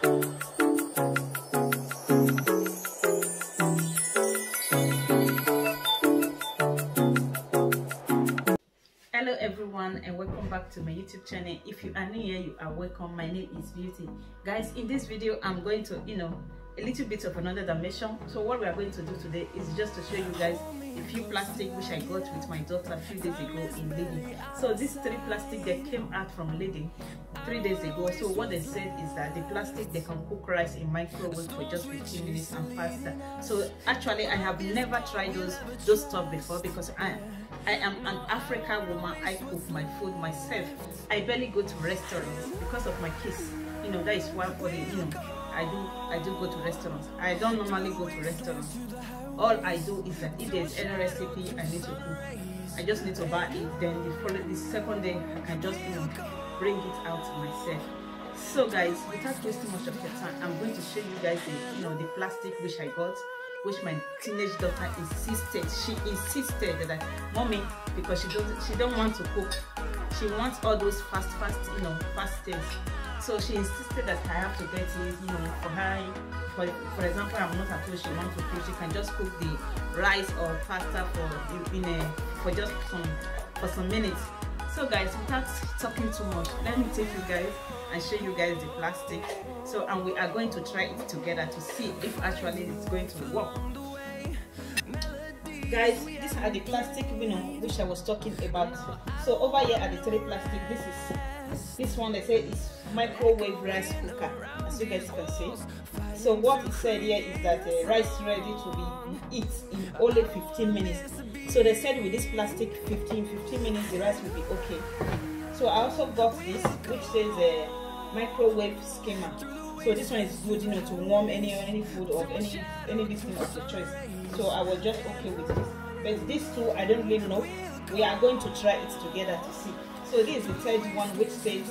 Hello everyone, and welcome back to my YouTube channel. If you are new here, you are welcome. My name is Beauty. Guys, in this video I'm going to a little bit of another dimension. So what we are going to do today is just to show you guys a few plastic which I got with my daughter a few days ago in Lady. So these 3 plastic that came out from Lady 3 days ago. So what they said is that the plastic, they can cook rice in microwave for just 15 minutes and faster. So actually I have never tried those stuff before, because I am an African woman. I cook my food myself. I barely go to restaurants because of my kids. That is why for the I do go to restaurants. I don't normally go to restaurants. All I do is that if there's any recipe I need to cook, I just need to buy it. Then the second day I can just bring it out myself. So guys, without wasting much of your time, I'm going to show you guys the plastic which I got, which my teenage daughter insisted. She insisted that, mommy, because she don't want to cook. She wants all those fast things. So she insisted that I have to get it, for her. For example, I'm not at home, she wants to cook. She can just cook the rice or pasta for some minutes. So guys, without talking too much, let me take you guys and show you guys the plastic. So, and we are going to try it together to see if actually it's going to work. Guys, these are the plastic which I was talking about. So over here are the 3 plastic. This one they say is microwave rice cooker, as you guys can see. So what it said here is that the rice ready to be eaten in only 15 minutes. So they said with this plastic 15 minutes the rice will be okay. So I also got this which says a microwave skimmer. So this one is good to warm any food or any business of your choice. So I was just okay with this. But these 2 I don't really know. We are going to try it together to see. So this is the 3rd one which says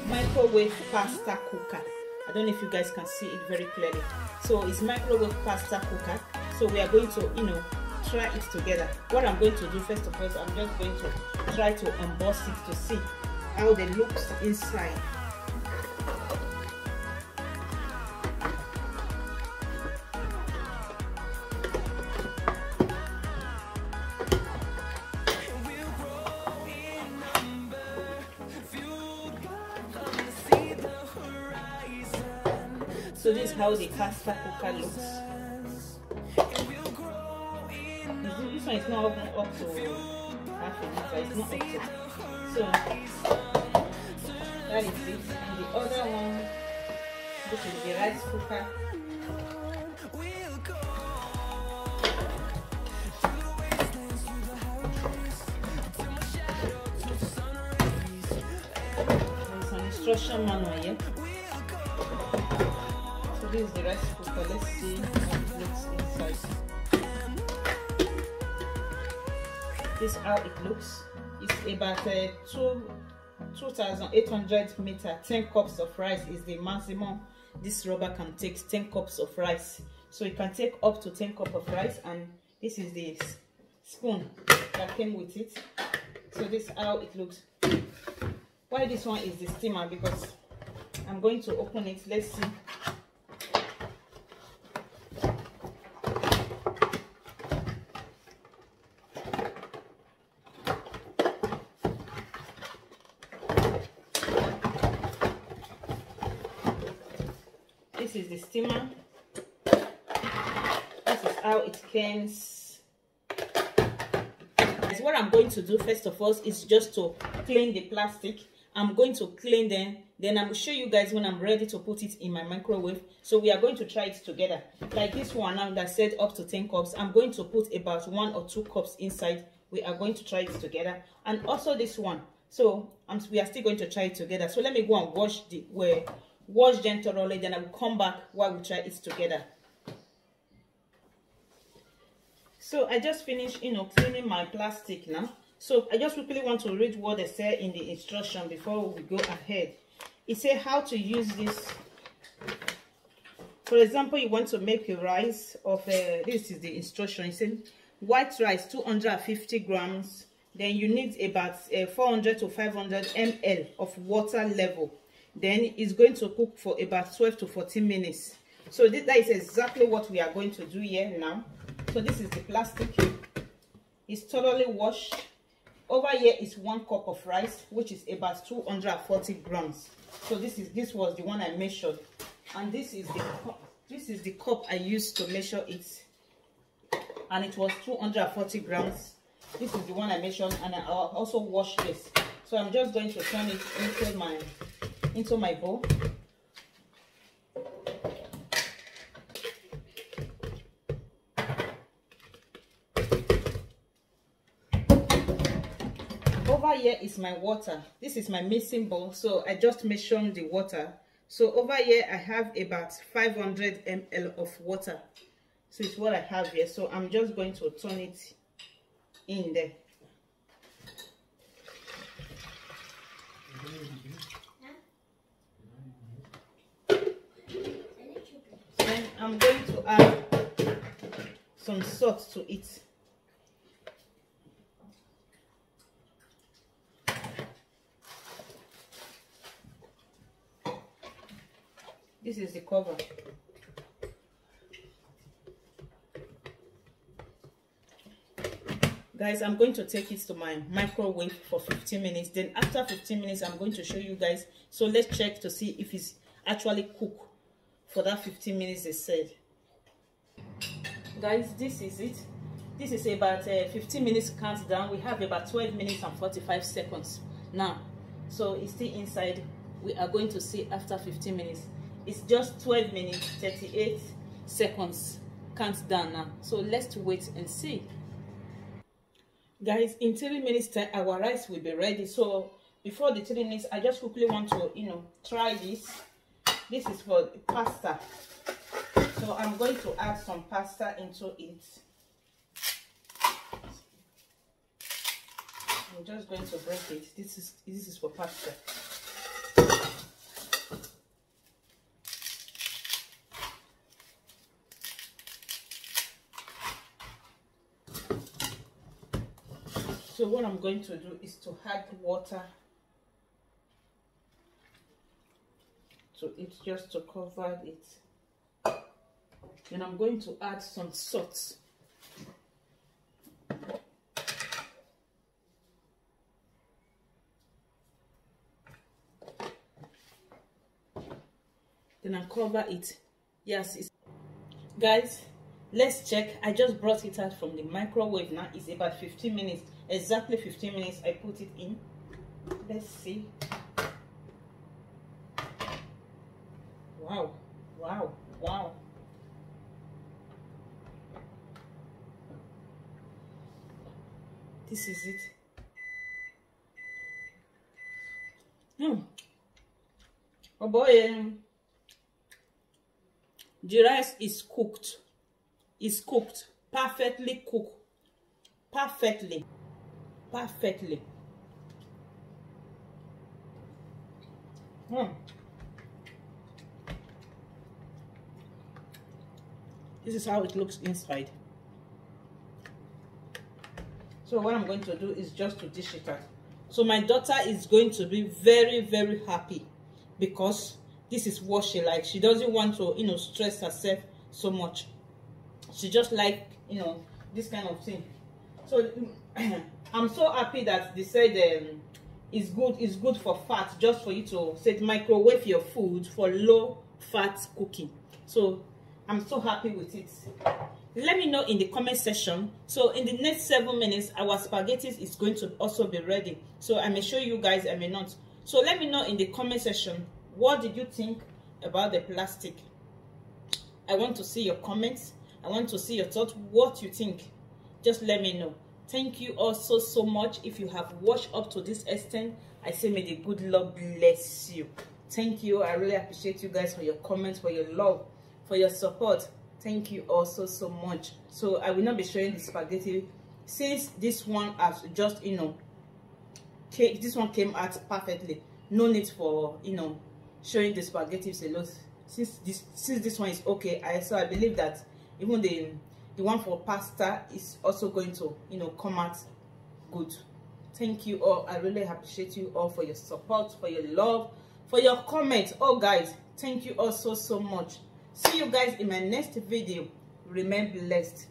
microwave pasta cooker. I don't know if you guys can see it very clearly. So it's microwave pasta cooker. So we are going to try it together. What I'm going to do first of all, I'm just going to try to unbox it to see how they look inside. So this is how the pasta cooker looks. This one is not even up to half a liter. It's not up to. So that is it. And the other one, which is the rice cooker. There's an instruction manual here. This is the rice cooker. Let's see how it looks inside. This is how it looks. It's about 2,800 meters. 10 cups of rice is the maximum this rubber can take. 10 cups of rice. So it can take up to 10 cups of rice, and this is the spoon that came with it. So this is how it looks. Why this one is the steamer? Because I'm going to open it. Let's see. This is the steamer. This is how it comes. What I'm going to do first of all is just to clean the plastic. I'm going to clean them, then I will show you guys when I'm ready to put it in my microwave. So we are going to try it together. Like this one now that said up to 10 cups, I'm going to put about 1 or 2 cups inside. We are going to try it together. And also this one. So we are still going to try it together. So let me go and wash them thoroughly, then I will come back while we try it together. So I just finished cleaning my plastic now. So I just quickly want to read what they say in the instruction before we go ahead. It says how to use this. For example, you want to make a rice of this is the instruction. It says white rice 250 grams. Then you need about 400 to 500 ml of water level. then it's going to cook for about 12 to 14 minutes. So that is exactly what we are going to do here now. So this is the plastic. It's thoroughly washed. Over here is 1 cup of rice, which is about 240 grams. So this was the one I measured, and this is the cup I used to measure it, and it was 240 grams. This is the one I measured, and I also washed this. So I'm just going to turn it into my bowl. Over here is my water. This is my mixing bowl, so I just measured the water. So over here I have about 500 ml of water. So it's what I have here. So I'm just going to turn it in there. Then I'm going to add some salt to it. This is the cover. Guys, I'm going to take it to my microwave for 15 minutes. Then after 15 minutes, I'm going to show you guys. So let's check to see if it's actually cooked for that 15 minutes they said. Guys, this is it. This is about 15 minutes countdown. We have about 12 minutes and 45 seconds now. So it's still inside. We are going to see after 15 minutes. It's just 12 minutes 38 seconds countdown now. So let's wait and see. Guys, in 3 minutes time our rice will be ready. So before the 3 minutes, I just quickly want to try this. This is for pasta. So I'm going to add some pasta into it. I'm just going to break it. This is for pasta. So what I'm going to do is to add water to it just to cover it. Then I'm going to add some salt. Then I cover it. Yes, guys, let's check. I just brought it out from the microwave now. It's about 15 minutes. Exactly 15 minutes I put it in. Let's see. Wow, wow, wow. This is it. Oh boy. The rice is cooked. It's cooked. Perfectly cooked. Perfectly. Perfectly. This is how it looks inside. So what I'm going to do is just to dish it out. So my daughter is going to be very, very happy because this is what she likes. She doesn't want to, stress herself so much. She just like, this kind of thing. So I'm so happy that they said it's good for fat, just for you to microwave your food for low fat cooking. So I'm so happy with it. Let me know in the comment section. So in the next 7 minutes our spaghetti is going to also be ready. So I may show you guys, I may not. So let me know in the comment section, what did you think about the plastic? I want to see your comments. I want to see your thoughts, what you think. Just let me know. Thank you all so much. If you have watched up to this extent, I say may the good Lord bless you. Thank you. I really appreciate you guys for your comments, for your love, for your support. Thank you also so much. So I will not be showing the spaghetti since this one has just this one came out perfectly. No need for showing the spaghetti a lot. Since this one is okay, I believe that even the one for pasta is also going to come out good. Thank you all. I really appreciate you all for your support, for your love, for your comments. Oh guys, thank you all so much. See you guys in my next video. Remain blessed.